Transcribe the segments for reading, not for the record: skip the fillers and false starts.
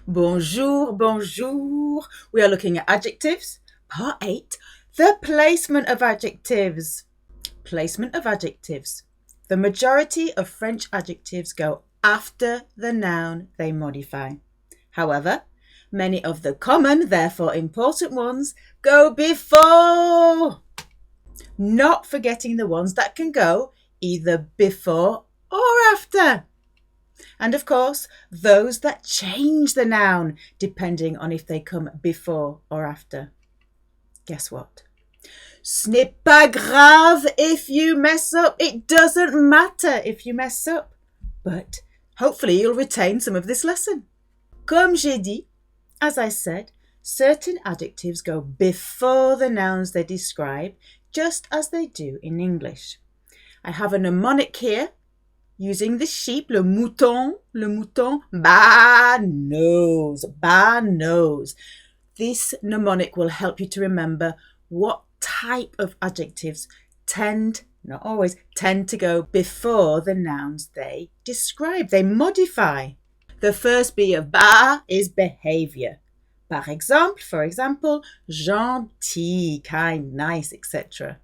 Bonjour, bonjour. We are looking at adjectives. Part 8, the placement of adjectives. Placement of adjectives. The majority of French adjectives go after the noun they modify. However, many of the common, therefore important ones, go before. Not forgetting the ones that can go either before or after. And of course, those that change the noun depending on if they come before or after. Guess what? Ce n'est pas grave if you mess up. It doesn't matter if you mess up. But hopefully you'll retain some of this lesson. Comme j'ai dit, as I said, certain adjectives go before the nouns they describe, just as they do in English. I have a mnemonic here. Using the sheep, le mouton, BAA NOSE. This mnemonic will help you to remember what type of adjectives not always, tend to go before the nouns they describe, they modify. The first B of BAA is behavior. For example, gentil, kind, nice, etc.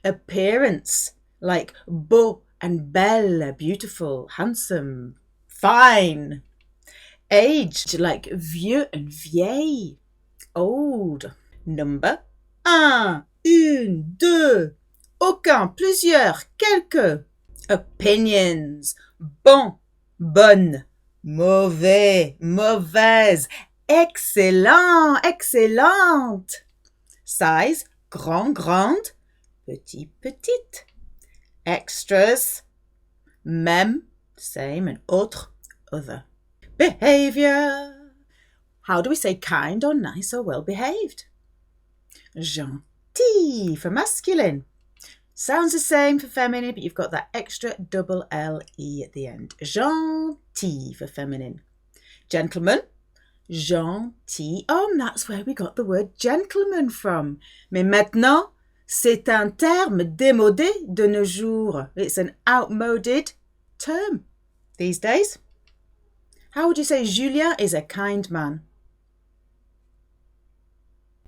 Appearance, like beau and belle, beautiful, handsome, fine. Age, like vieux and vieille, old. Number, un, une, deux, aucun, plusieurs, quelques. Opinions, bon, bonne, mauvais, mauvaise, excellent, excellente. Size, grand, grande, petit, petite. Extras, même, same, and autre, other. Behavior. How do we say kind or nice or well behaved? Gentil for masculine. Sounds the same for feminine, but you've got that extra double L-E at the end. Gentil for feminine. Gentleman, gentilhomme. That's where we got the word gentleman from. Mais maintenant, c'est un terme démodé de nos jours. It's an outmoded term these days. How would you say Julien is a kind man?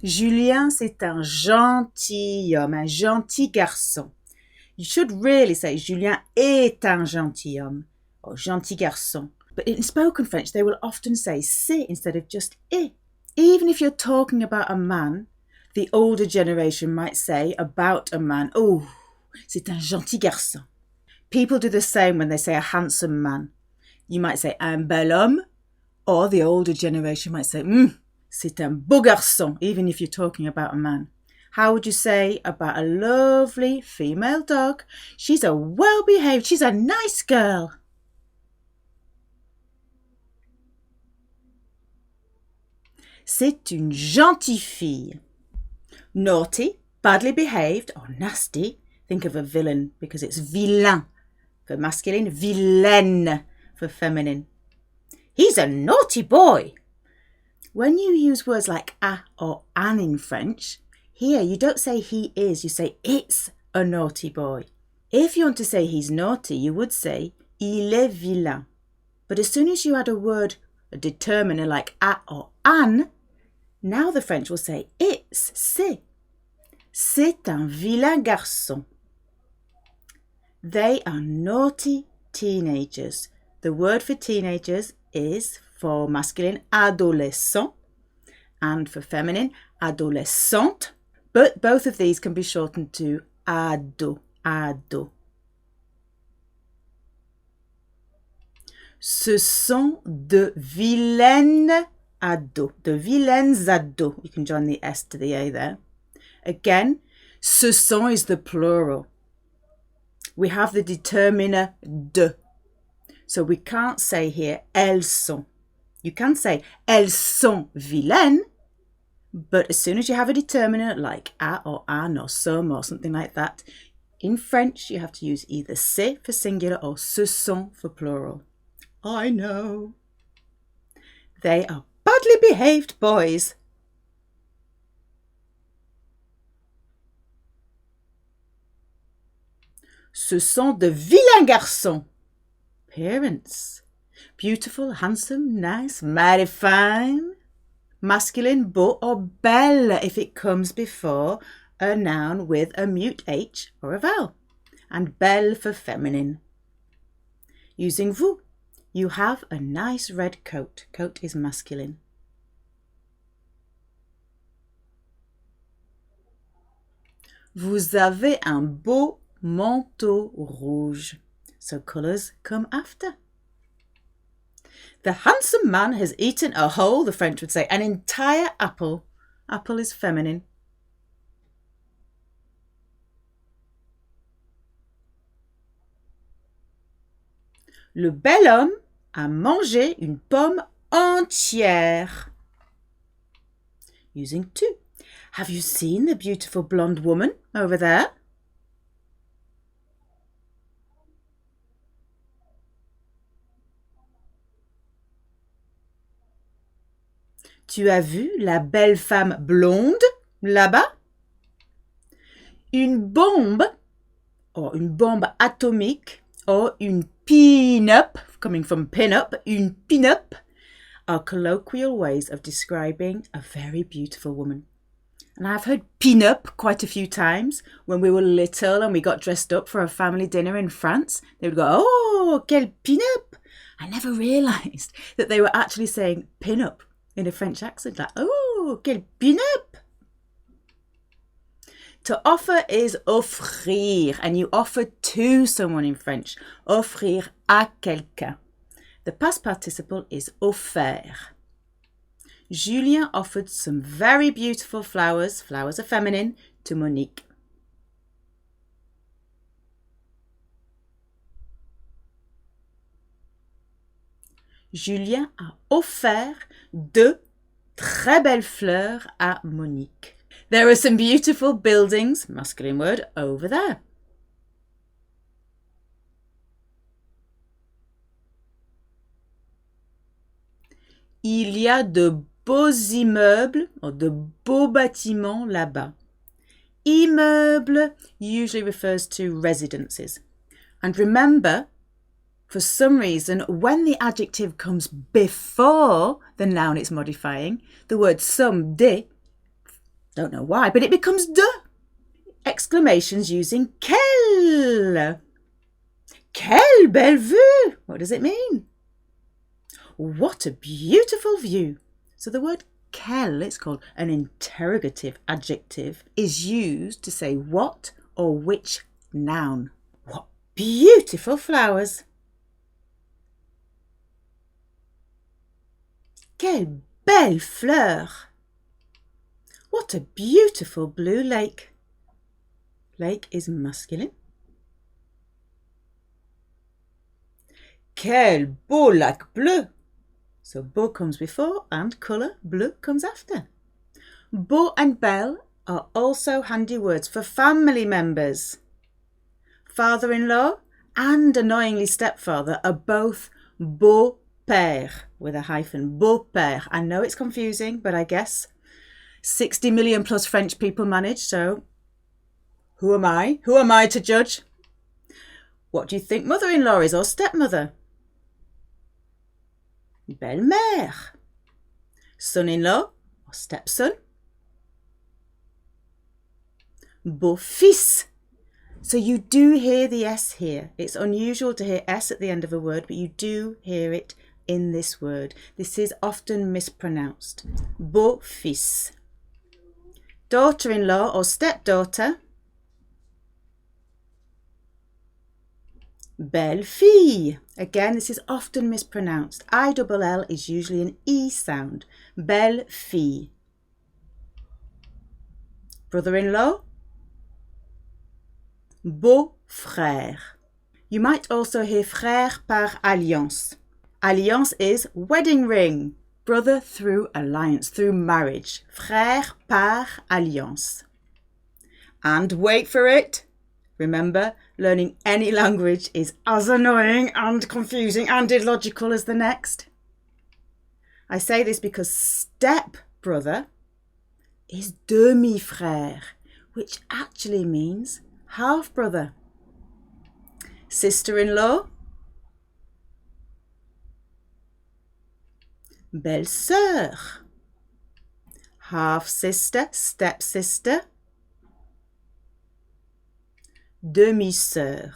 Julien, c'est un gentilhomme, un gentil garçon. You should really say Julien est un gentilhomme or gentil garçon. But in spoken French, they will often say c'est instead of just est. Even if you're talking about a man, the older generation might say about a man, oh, c'est un gentil garçon. People do the same when they say a handsome man. You might say un bel homme, or the older generation might say, c'est un beau garçon, even if you're talking about a man. How would you say about a lovely female dog? She's a well-behaved, she's a nice girl. C'est une gentille fille. Naughty, badly behaved, or nasty. Think of a villain because it's vilain for masculine, vilaine for feminine. He's a naughty boy. When you use words like a or an in French, here you don't say he is, you say it's a naughty boy. If you want to say he's naughty, you would say il est vilain. But as soon as you add a word, a determiner like a or an, now the French will say it's, c'est. C'est un vilain garçon. They are naughty teenagers. The word for teenagers is for masculine adolescent and for feminine adolescente. But both of these can be shortened to ado, ado. Ce sont de vilaines ados, de vilaines ados. You can join the S to the A there. Again, ce sont is the plural. We have the determiner de. So we can't say here elles sont. You can say elles sont vilaines, but as soon as you have a determiner like a or an or some or something like that, in French you have to use either c'est for singular or ce sont for plural. I know. They are badly behaved boys. Ce sont de vilains garçons. Parents. Beautiful, handsome, nice, mighty fine. Masculine, beau or belle if it comes before a noun with a mute H or a vowel. And belle for feminine. Using vous. You have a nice red coat. Coat is masculine. Vous avez un beau manteau rouge. So colours come after. The handsome man has eaten a whole, the French would say, an entire apple. Apple is feminine. Le bel homme a mangé une pomme entière. Using tout. Have you seen the beautiful blonde woman over there? Tu as vu la belle femme blonde là-bas? Une bombe, or une bombe atomique, or une pin-up, coming from pin-up, une pin-up, are colloquial ways of describing a very beautiful woman. And I've heard pin-up quite a few times when we were little and we got dressed up for a family dinner in France. They would go, oh, quelle pin-up! I never realised that they were actually saying pin-up in a French accent, like, oh, quelle pin-up! To offer is offrir, and you offer to someone in French. Offrir à quelqu'un. The past participle is offert. Julien offered some very beautiful flowers, flowers are feminine, to Monique. Julien a offert de très belles fleurs à Monique. There are some beautiful buildings, masculine word, over there. Il y a de beaux immeubles or de beaux bâtiments là-bas. Immeuble usually refers to residences. And remember, for some reason, when the adjective comes before the noun it's modifying, the word some, de, don't know why, but it becomes de. Exclamations using quelle. Quelle belle vue! What does it mean? What a beautiful view. So the word quelle, it's called an interrogative adjective, is used to say what or which noun. What beautiful flowers. Quelle belle fleur. What a beautiful blue lake. Lake is masculine. Quel beau lac bleu. So beau comes before and colour, bleu comes after. Beau and belle are also handy words for family members. Father-in-law and annoyingly stepfather are both beau-père with a hyphen, beau-père. I know it's confusing, but I guess 60 million plus French people manage, so who am I? Who am I to judge? What do you think mother-in-law is or stepmother? Belle-mère. Son-in-law or stepson? Beau-fils. So you do hear the S here. It's unusual to hear S at the end of a word, but you do hear it in this word. This is often mispronounced. Beau-fils. Daughter-in-law or stepdaughter? Belle-fille. Again, this is often mispronounced. I-double-L is usually an E sound. Belle-fille. Brother-in-law? Beau-frère. You might also hear frère par alliance. Alliance is wedding ring. Brother through alliance, through marriage. Frère par alliance. And wait for it. Remember, learning any language is as annoying and confusing and illogical as the next. I say this because step-brother is demi-frère, which actually means half-brother. Sister-in-law? belle-sœur. Half-sister, step-sister. Demi-sœur.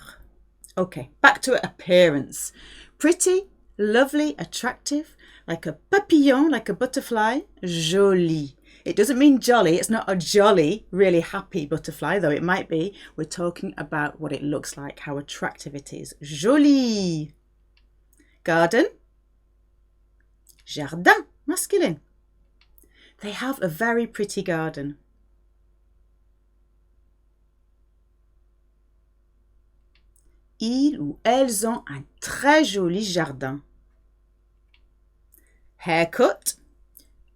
Okay, back to appearance. Pretty, lovely, attractive, like a papillon, like a butterfly. Jolie. It doesn't mean jolly. It's not a jolly, really happy butterfly, though it might be. We're talking about what it looks like, how attractive it is. Jolie. Garden. Jardin, masculine. They have a very pretty garden. Ils ou elles ont un très joli jardin. Haircut.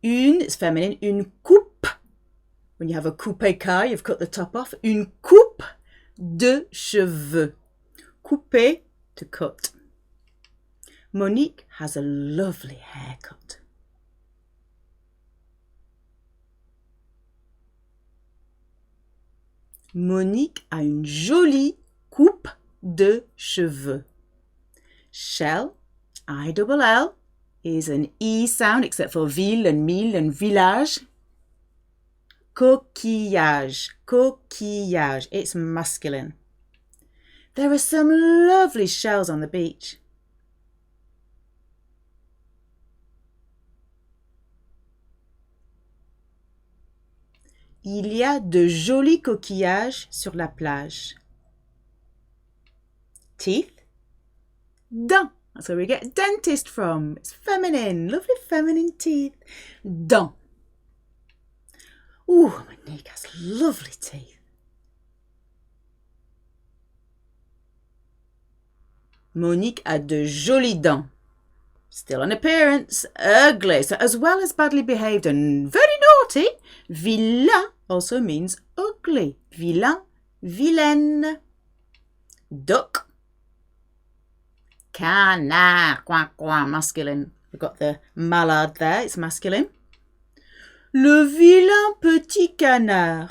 Une is feminine. Une coupe. When you have a coupe car, you've cut the top off. Une coupe de cheveux. Couper, to cut. Monique has a lovely haircut. Monique a une jolie coupe de cheveux. Shell, I-double-L, is an E sound except for ville and mille and village. Coquillage, coquillage, it's masculine. There are some lovely shells on the beach. Il y a de jolis coquillages sur la plage. Teeth. Dents. That's where we get dentist from. It's feminine. Lovely feminine teeth. Dents. Ooh, Monique has lovely teeth. Monique a de jolies dents. Still an appearance. Ugly. So as well as badly behaved and very naughty, vilain also means ugly. Vilain, vilaine. Duck. Canard, quack, quack, masculine. We've got the mallard there, it's masculine. Le vilain petit canard.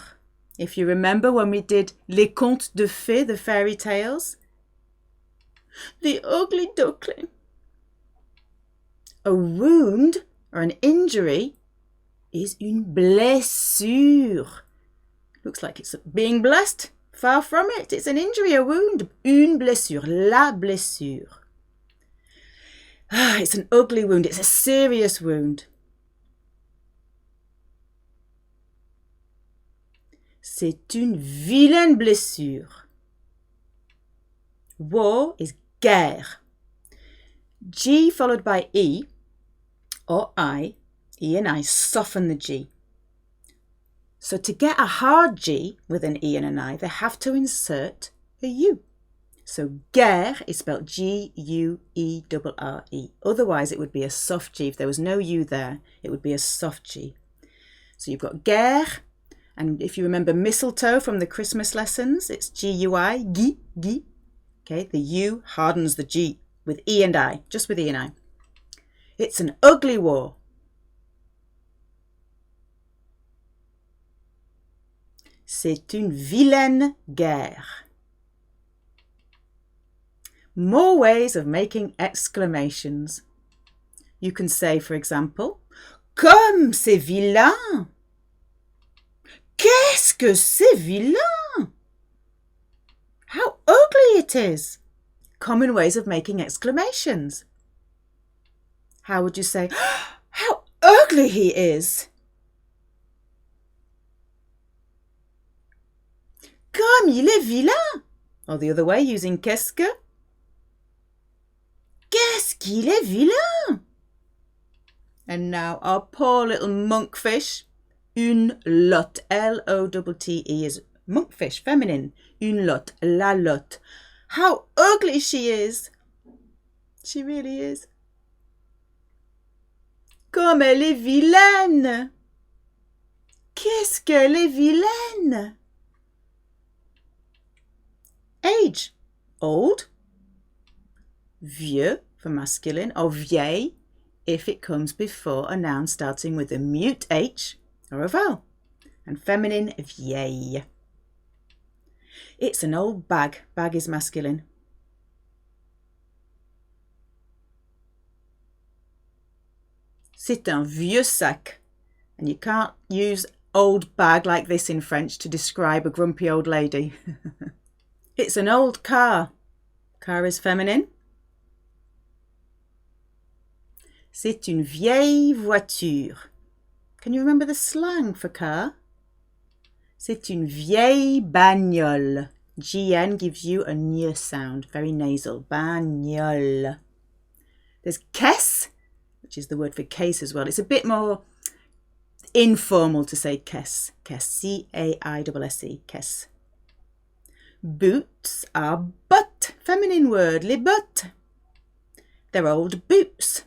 If you remember when we did Les Contes de Fées, the fairy tales. The ugly duckling. A wound or an injury is une blessure. Looks like it's being blessed. Far from it. It's an injury, a wound. Une blessure. La blessure. Ah, it's an ugly wound. It's a serious wound. C'est une vilaine blessure. War is guerre. G followed by E or I. E and I soften the G. So to get a hard G with an E and an I, they have to insert a U. So guerre is spelled G-U-E-R-R-E. Otherwise it would be a soft G. If there was no U there, it would be a soft G. So you've got guerre, and if you remember mistletoe from the Christmas lessons, it's G-U-I, gi, gi. Okay, the U hardens the G with E and I, just with E and I. It's an ugly war. C'est une vilaine guerre. More ways of making exclamations. You can say, for example, Comme c'est vilain! Qu'est-ce que c'est vilain! How ugly it is! Common ways of making exclamations. How would you say, How ugly he is! Comme il est vilain! Or the other way, using qu'est-ce que. Qu'est-ce qu'il est vilain! And now our poor little monkfish, une lotte, L-O-T-T-E is monkfish, feminine. Une lotte, la lotte. How ugly she is! She really is. Comme elle est vilaine! Qu'est-ce qu'elle est vilaine! Age, old. Vieux for masculine, or vieille if it comes before a noun starting with a mute H or a vowel. And feminine, vieille. It's an old bag. Bag is masculine. C'est un vieux sac. And you can't use old bag like this in French to describe a grumpy old lady. It's an old car. Car is feminine. C'est une vieille voiture. Can you remember the slang for car? C'est une vieille bagnole. GN gives you a ñ sound, very nasal. Bagnole. There's caisse, which is the word for case as well. It's a bit more informal to say caisse. Caisse. C-A-I-S-S-E. Caisse. Boots are bottes. Feminine word. Les bottes. They're old boots.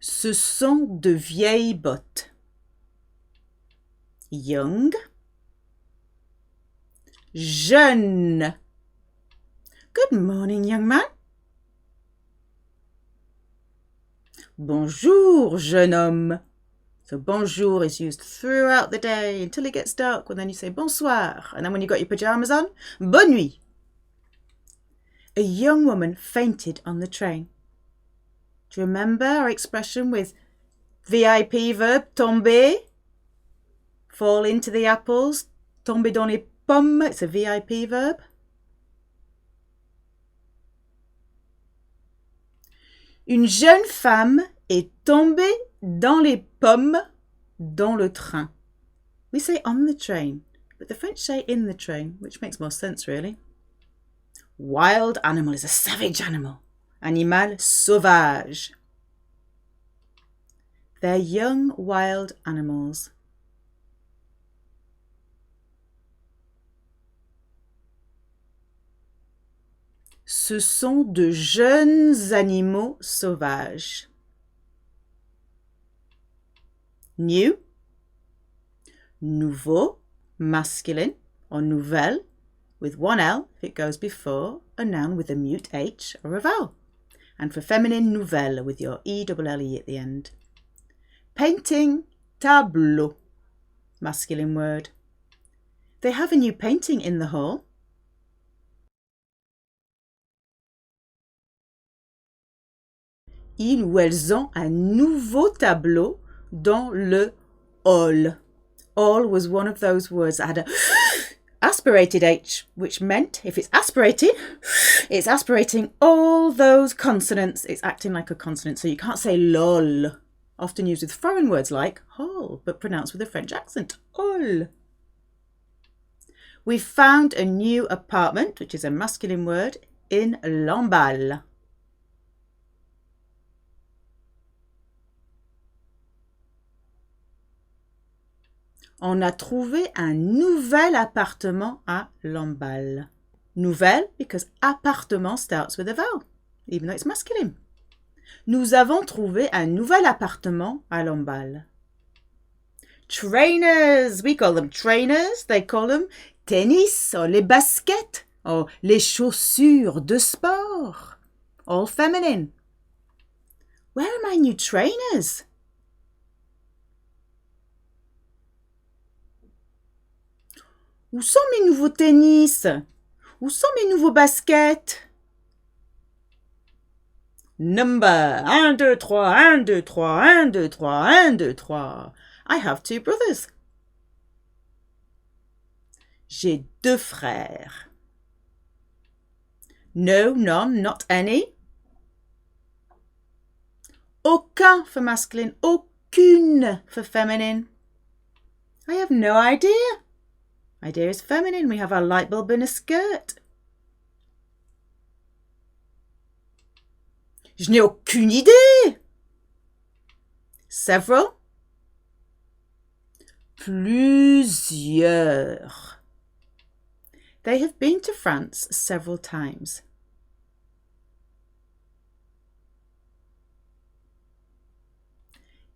Ce sont de vieilles bottes. Young. Jeune. Good morning, young man. Bonjour, jeune homme. So bonjour is used throughout the day until it gets dark, and then you say bonsoir. And then when you've got your pyjamas on, bonne nuit. A young woman fainted on the train. Do you remember our expression with VIP verb, tomber? Fall into the apples. Tomber dans les pommes. It's a VIP verb. Une jeune femme est tombée dans les pommes dans le train. We say on the train, but the French say in the train, which makes more sense really. Wild animal is a savage animal. Animal sauvage. They're young wild animals. Ce sont de jeunes animaux sauvages. New, nouveau, masculine, or nouvelle, with one L if it goes before a noun with a mute H or a vowel. And for feminine, nouvelle with your E-double-L-E at the end. Painting, tableau, masculine word. They have a new painting in the hall. Ils ou elles ont un nouveau tableau dans le hall. Hall was one of those words that had a aspirated H, which meant if it's aspirated, it's aspirating all those consonants. It's acting like a consonant, so you can't say lol, often used with foreign words like hall, but pronounced with a French accent, hall. We've found a new apartment, which is a masculine word, in Lamballe. On a trouvé un nouvel appartement à Lamballe. Nouvelle because appartement starts with a vowel, even though it's masculine. Nous avons trouvé un nouvel appartement à Lamballe. Trainers, we call them trainers. They call them tennis or les baskets or les chaussures de sport. All feminine. Where are my new trainers? Où sont mes nouveaux tennis? Où sont mes nouveaux baskets? Number 1, 2, 3, 1, 2, 3, 1, 2, 3, 1, 2, 3. I have 2 brothers. J'ai 2 frères. No, none, not any. Aucun for masculine, aucune for feminine. I have no idea. Idea is feminine. We have our light bulb in a skirt. Je n'ai aucune idée. Several. Plusieurs. They have been to France several times.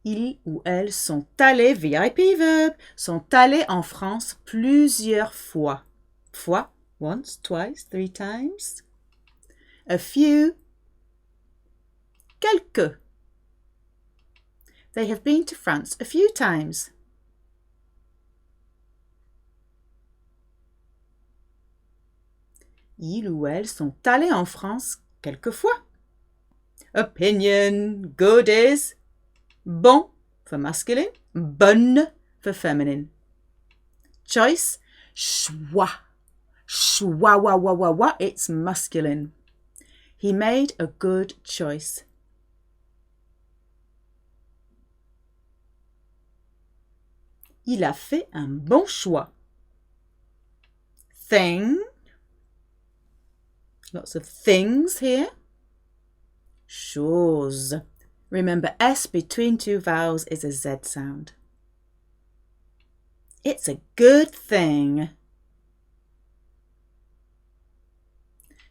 Ils ou elles sont allés, VIP verb, sont allés en France plusieurs fois. Fois, once, twice, 3 times. A few, quelques. They have been to France a few times. Ils ou elles sont allés en France quelquefois. Opinion. Good is bon for masculine, bonne for feminine. Choice. Choix. Choix, wa, wa, wa, wa. It's masculine. He made a good choice. Il a fait un bon choix. Thing. Lots of things here. Chose. Remember, S between two vowels is a Z sound. It's a good thing.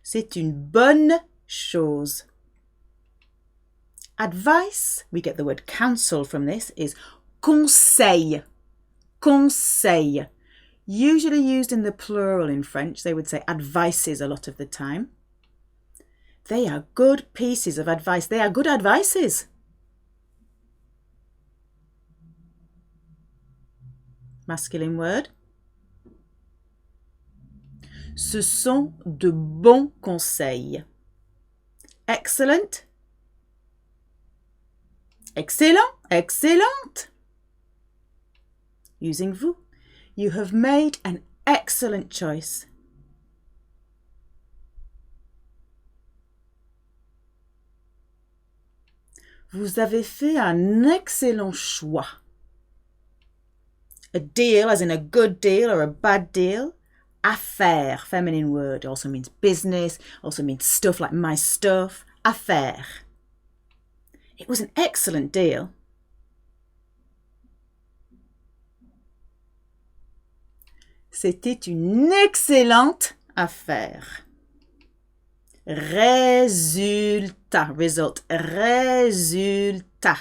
C'est une bonne chose. Advice, we get the word counsel from this, is conseil. Conseil. Usually used in the plural in French. They would say advices a lot of the time. They are good pieces of advice. They are good advices. Masculine word. Ce sont de bons conseils. Excellent. Excellent. Excellente. Using vous. You have made an excellent choice. Vous avez fait un excellent choix. A deal, as in a good deal or a bad deal. Affaire, feminine word, also means business, also means stuff like my stuff. Affaire. It was an excellent deal. C'était une excellente affaire. Résultat, result, résultat.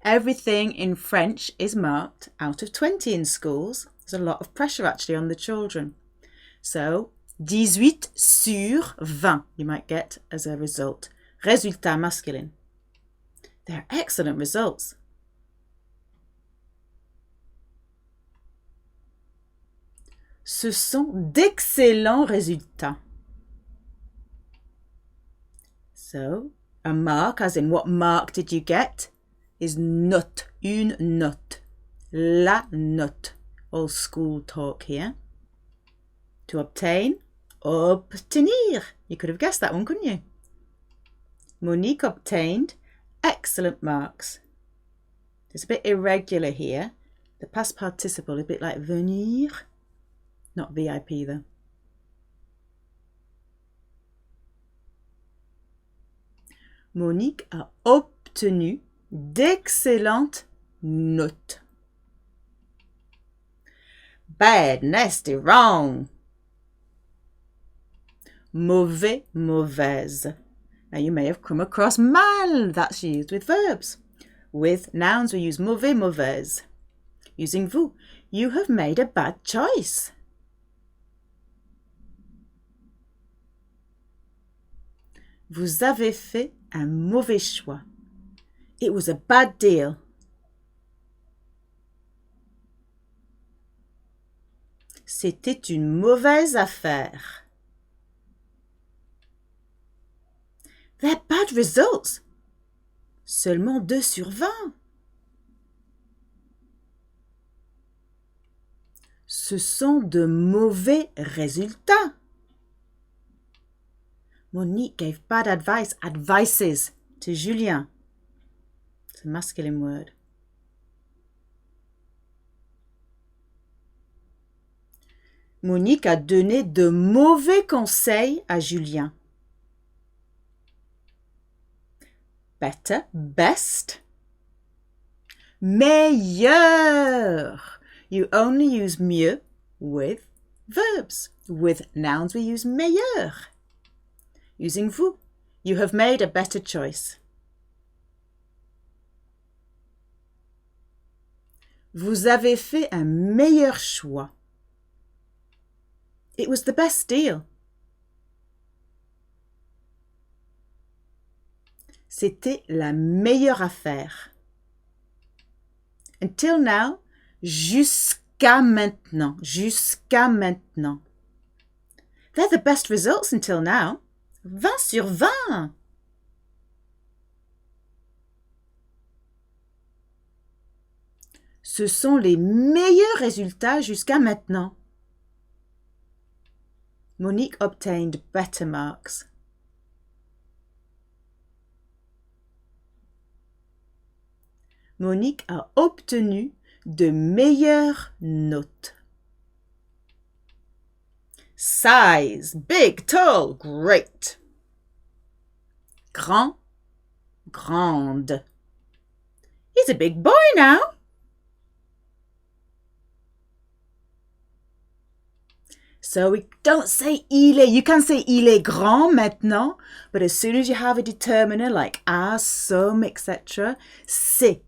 Everything in French is marked out of 20 in schools. There's a lot of pressure actually on the children. So, 18 sur 20 you might get as a result. Résultat masculine. They're excellent results. Ce sont d'excellents résultats. So, a mark, as in what mark did you get, is note, une note. La note. All school talk here. To obtain, obtenir. You could have guessed that one, couldn't you? Monique obtained excellent marks. It's a bit irregular here. The past participle, a bit like venir. Not VIP though. Monique a obtenu d'excellentes notes. Bad, nasty, wrong. Mauvais, mauvaise. Now you may have come across mal. That's used with verbs. With nouns we use mauvais, mauvaise. Using vous, you have made a bad choice. Vous avez fait un mauvais choix. It was a bad deal. C'était une mauvaise affaire. They're bad results. Seulement 2 sur 20. Ce sont de mauvais résultats. Monique gave bad advices to Julien. It's a masculine word. Monique a donné de mauvais conseils à Julien. Better, best. Meilleur. You only use mieux with verbs. With nouns we use meilleur. Using vous, you have made a better choice. Vous avez fait un meilleur choix. It was the best deal. C'était la meilleure affaire. Until now, jusqu'à maintenant. Jusqu'à maintenant. They're the best results until now. 20 sur 20. Ce sont les meilleurs résultats jusqu'à maintenant. Monique obtained better marks. Monique a obtenu de meilleures notes. Size, big, tall, great. Grand, grande. He's a big boy now. So we don't say il est. You can say il est grand maintenant, but as soon as you have a determiner like as, some, etc., c'est.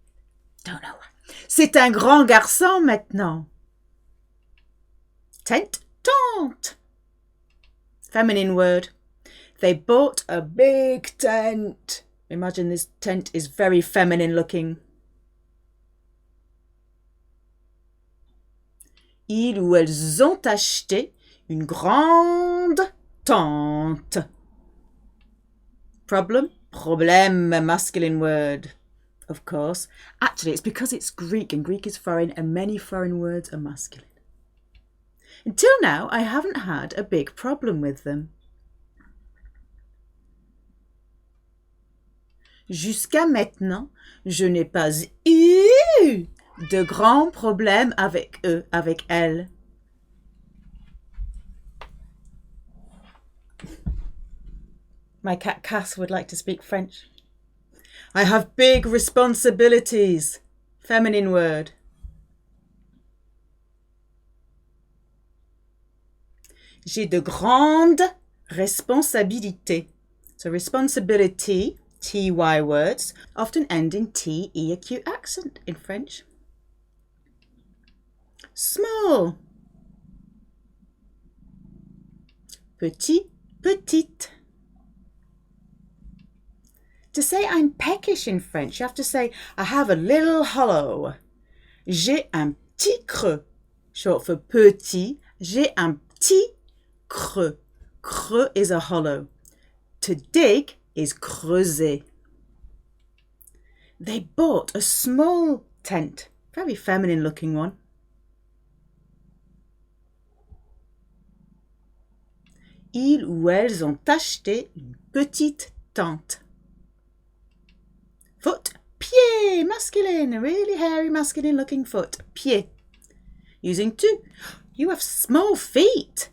Don't know why. C'est un grand garçon maintenant. Tent, tente. Feminine word. They bought a big tent. Imagine this tent is very feminine looking. Ils ou elles ont acheté une grande tente. Problem? Problème, masculine word. Of course. Actually, it's because it's Greek and Greek is foreign and many foreign words are masculine. Until now, I haven't had a big problem with them. Jusqu'à maintenant, je n'ai pas eu de grands problèmes avec eux, avec elles. My cat Cass would like to speak French. I have big responsibilities. Feminine word. J'ai de grandes responsabilités. So responsibility, ty words, often end in t, e acute accent in French. Small. Petit, petite. To say I'm peckish in French, you have to say I have a little hollow. J'ai un petit creux. Short for petit. J'ai un petit creux. Creux is a hollow. To dig is creuser. They bought a small tent. Very feminine looking one. Ils ou elles ont acheté une petite tente. Foot, pied, masculine, a really hairy masculine looking foot, pied. Using tu. You have small feet.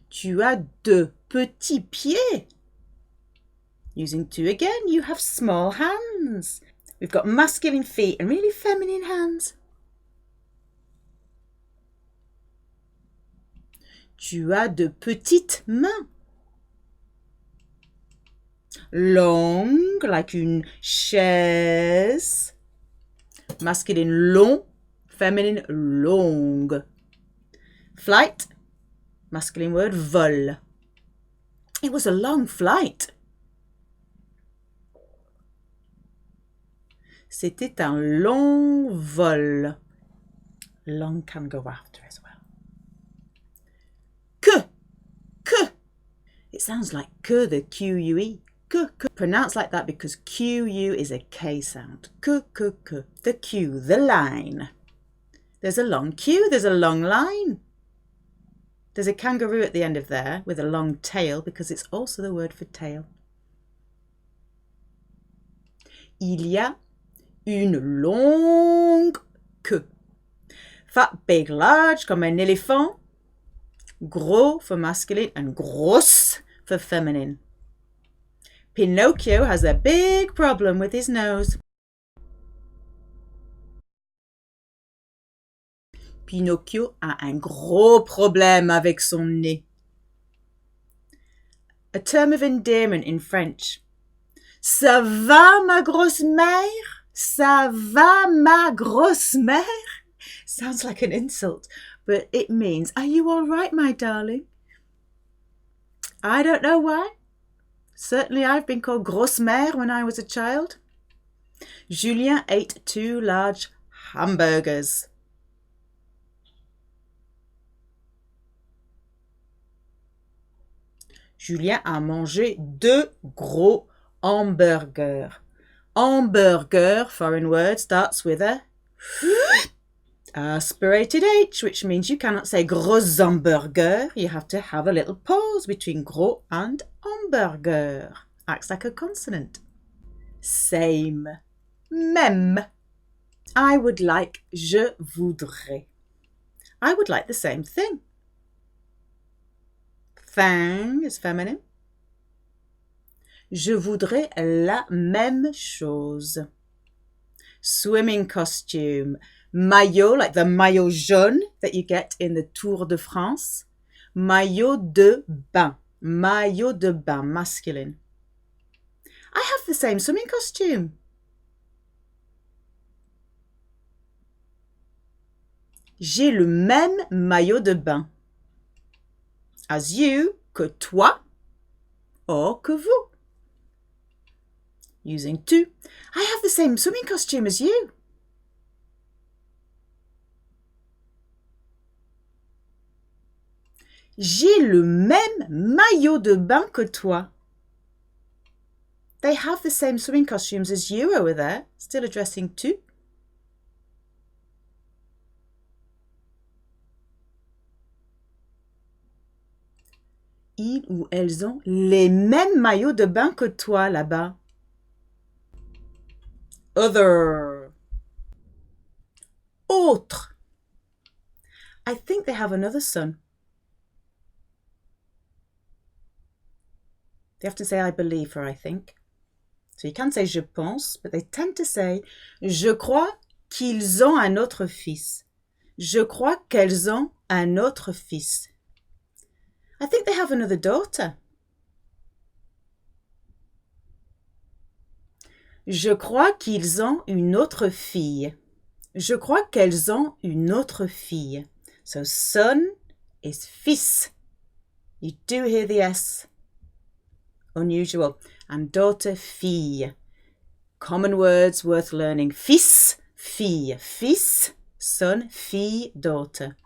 Tu as de petits pieds. Using tu again, you have small hands. We've got masculine feet and really feminine hands. Tu as de petites mains. Long, like une chaise. Masculine long, feminine longue. Flight, masculine word vol. It was a long flight. C'était un long vol. Long can go after as well. Que. It sounds like que, the Q-U-E. Que. Pronounced like that because Q-U is a K sound. Que. The Q, the line. There's a long queue, there's a long line. There's a kangaroo at the end of there with a long tail because it's also the word for tail. Il y a une longue queue. Fat, big, large, comme un éléphant. Gros for masculine and grosse for feminine. Pinocchio has a big problem with his nose. Pinocchio a un gros problème avec son nez. A term of endearment in French. Ça va, ma grosse mère? Ça va, ma grosse mère? Sounds like an insult, but it means, are you all right, my darling? I don't know why. Certainly I've been called grosse mère when I was a child. Julien ate 2 large hamburgers. Julien a mangé 2 gros hamburger. Hamburger, foreign word, starts with a aspirated H, which means you cannot say gros hamburger. You have to have a little pause between gros and hamburger. Acts like a consonant. Same. Même. I would like, je voudrais. I would like the same thing. Thing is feminine. Je voudrais la même chose. Swimming costume. Maillot, like the maillot jaune that you get in the Tour de France. Maillot de bain. Maillot de bain, masculine. I have the same swimming costume. J'ai le même maillot de bain. As you, que toi, or que vous. Using tout. I have the same swimming costume as you. J'ai le même maillot de bain que toi. They have the same swimming costumes as you over there. Still addressing tout. Ils ou elles ont les mêmes maillots de bain que toi là-bas. Other. Autre. I think they have another son. They have to say I believe for I think. So you can say je pense, but they tend to say je crois qu'ils ont un autre fils. Je crois qu'elles ont un autre fils. I think they have another daughter. Je crois qu'ils ont une autre fille. Je crois qu'elles ont une autre fille. So son is fils. You do hear the S. Unusual. And daughter, fille. Common words worth learning. Fils, fille. Fils, son, fille, daughter.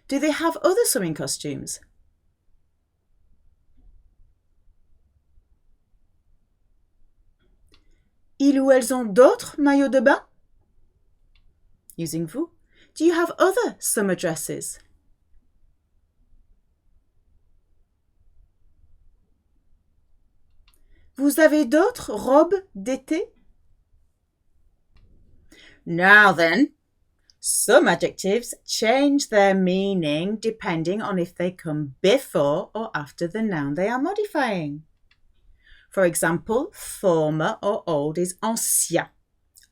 Do they have other swimming costumes? Ils ou elles ont d'autres maillots de bain? Using vous. Do you have other summer dresses? Vous avez d'autres robes d'été? Now then, some adjectives change their meaning depending on if they come before or after the noun they are modifying. For example, former or old is ancien,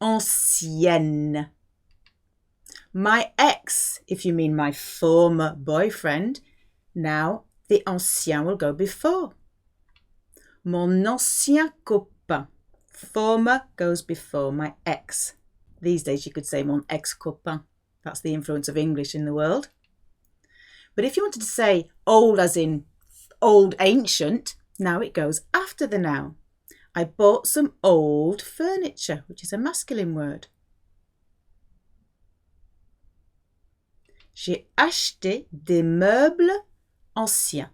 ancienne. My ex, if you mean my former boyfriend, now the ancien will go before. Mon ancien copain. Former goes before my ex. These days you could say mon ex-copain. That's the influence of English in the world. But if you wanted to say old as in old ancient, now it goes after the noun. I bought some old furniture, which is a masculine word. J'ai acheté des meubles anciens.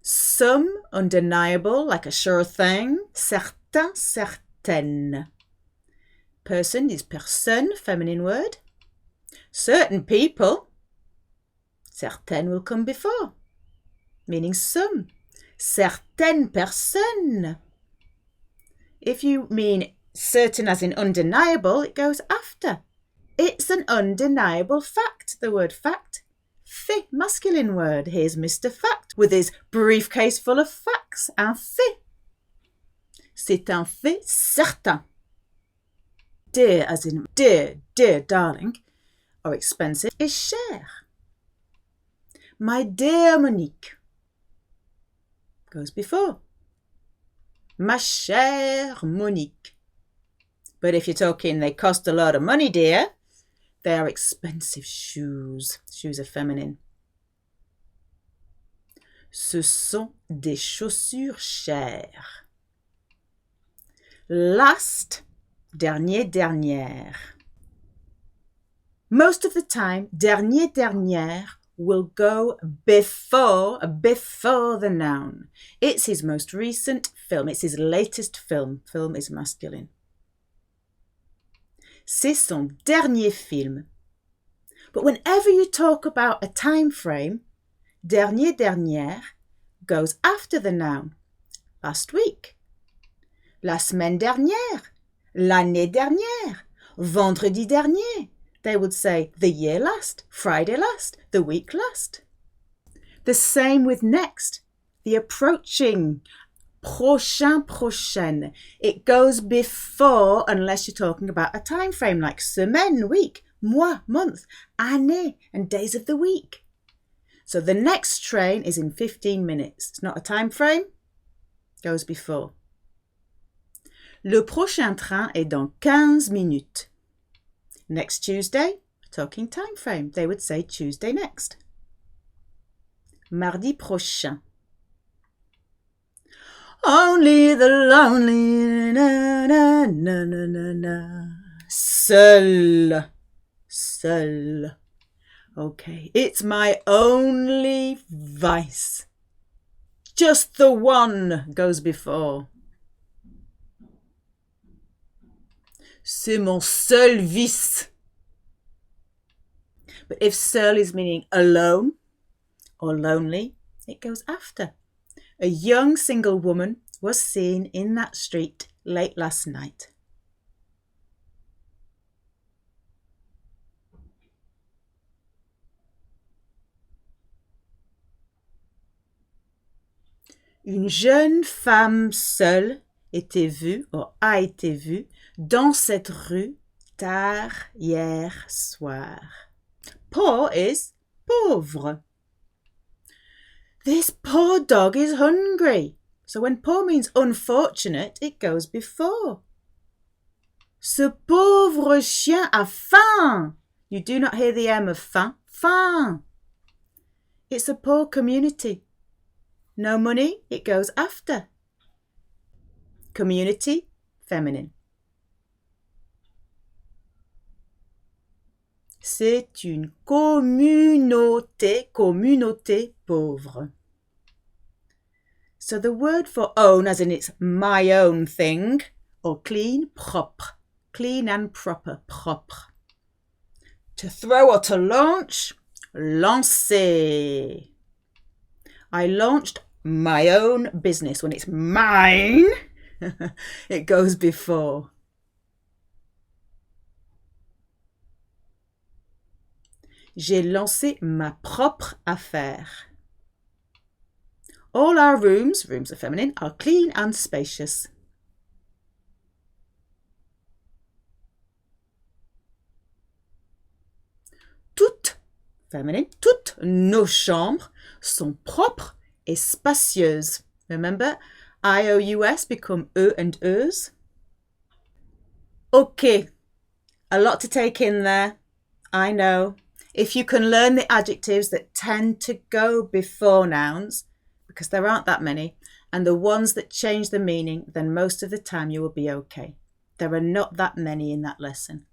Some undeniable, like a sure thing. Certain, certaine. Person is personne, feminine word. Certain people, certaines will come before, meaning some. Certaines personnes. If you mean certain as in undeniable, it goes after. It's an undeniable fact, the word fact. Fait, masculine word. Here's Mr. Fact with his briefcase full of facts. Un fait. C'est un fait certain. Dear as in dear darling, or expensive, is cher. My dear Monique goes before. Ma chère Monique. But if you're talking they cost a lot of money, dear, they are expensive shoes. Shoes are feminine. Ce sont des chaussures chères. Last, dernier, dernière. Most of the time, dernier, dernière will go before the noun. It's his most recent film. It's his latest film. Film is masculine. C'est son dernier film. But whenever you talk about a time frame, dernier, dernière goes after the noun. Last week. La semaine dernière. L'année dernière. Vendredi dernier. They would say the year last, Friday last, the week last. The same with next. The approaching. Prochain, prochaine. It goes before unless you're talking about a time frame like semaine, week, mois, month, année, and days of the week. So the next train is in 15 minutes. It's not a time frame. Goes before. Le prochain train est dans 15 minutes. Next Tuesday, talking time frame. They would say Tuesday next. Mardi prochain. Only the lonely, na, na, na, na, na, na. Seul. Seul. Okay, it's my only vice. Just the one goes before. C'est mon seul vice. But if seul is meaning alone or lonely, it goes after. A young single woman was seen in that street late last night. Une jeune femme seule était vue ou a été vue dans cette rue tard hier soir. Poor is pauvre. This poor dog is hungry. So when poor means unfortunate, it goes before. Ce pauvre chien a faim. You do not hear the M of faim. Faim. It's a poor community. No money, it goes after. Community, feminine. C'est une communauté pauvre. So the word for own, as in it's my own thing, or clean, propre. Clean and proper, propre. To throw or to launch, lancer. I launched my own business. When it's mine, it goes before. J'ai lancé ma propre affaire. All our rooms are feminine, are clean and spacious. Toutes, feminine, toutes nos chambres sont propres et spacieuses. Remember, I-O-U-S become E and E's. Okay, a lot to take in there, I know. If you can learn the adjectives that tend to go before nouns, because there aren't that many, and the ones that change the meaning, then most of the time you will be okay. There are not that many in that lesson.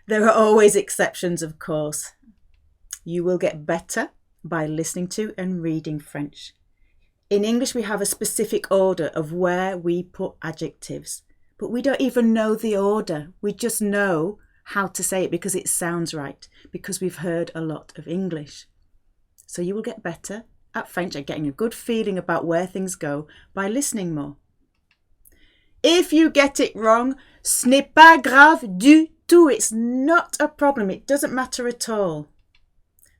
There are always exceptions, of course. You will get better by listening to and reading French. In English, we have a specific order of where we put adjectives, but we don't even know the order. We just know how to say it because it sounds right, because we've heard a lot of English. So you will get better at French at getting a good feeling about where things go by listening more. If you get it wrong, ce n'est pas grave du tout. It's not a problem. It doesn't matter at all.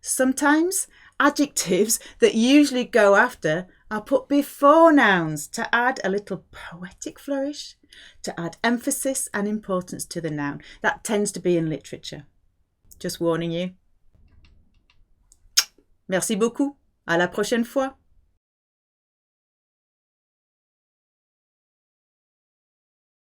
Sometimes adjectives that usually go after are put before nouns to add a little poetic flourish, to add emphasis and importance to the noun. That tends to be in literature. Just warning you. Merci beaucoup. À la prochaine fois.